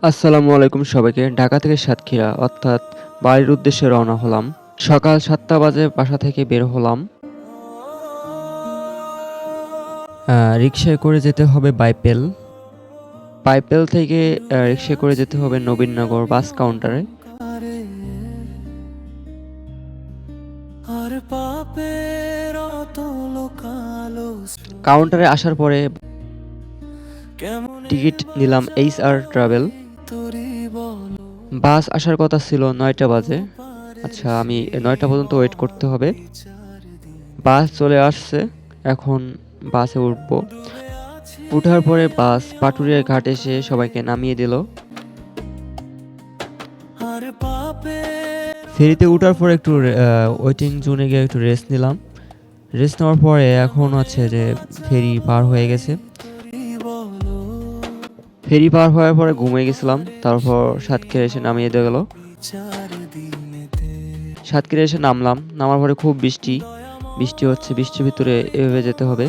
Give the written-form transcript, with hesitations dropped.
আসসালামু আলাইকুম সবাইকে। ঢাকা থেকে সাতক্ষীরা অর্থাৎ বাড়ির উদ্দেশ্যে রওনা হলাম। সকাল ৭টা বাজে বাসা থেকে বের হলাম। রিকশায় করে যেতে হবে বাইপেল। বাইপেল থেকে রিকশায় করে যেতে হবে নবীনগর বাস কাউন্টারে। কাউন্টারে আসার পরে টিকিট নিলাম HR ট্রাভেল। বাস আসার কথা ছিল ৯টা বাজে। আচ্ছা, আমি ৯টা পর্যন্ত ওয়েট করতে হবে। বাস চলে আসছে, এখন বাসে উঠবো। উঠার পরে বাস পাটুরিয়া ঘাট এসে সবাইকে নামিয়ে দিল। ফেরিতে উঠার পরে একটু ওয়েটিং জোনে গিয়ে একটু রেস্ট নিলাম। রেস্ট নেওয়ার পরে এখন হচ্ছে যে ফেরি পার হয়ে গেছে। ফেরি পার হওয়ার পরে ঘুমিয়ে গেছিলাম। তারপর সাতক্ষীরা এসে নামিয়ে দেওয়া গেল। সাতক্ষীরা এসে নামলাম। নামার পরে খুব বৃষ্টি হচ্ছে। বৃষ্টির ভিতরে এভাবে যেতে হবে।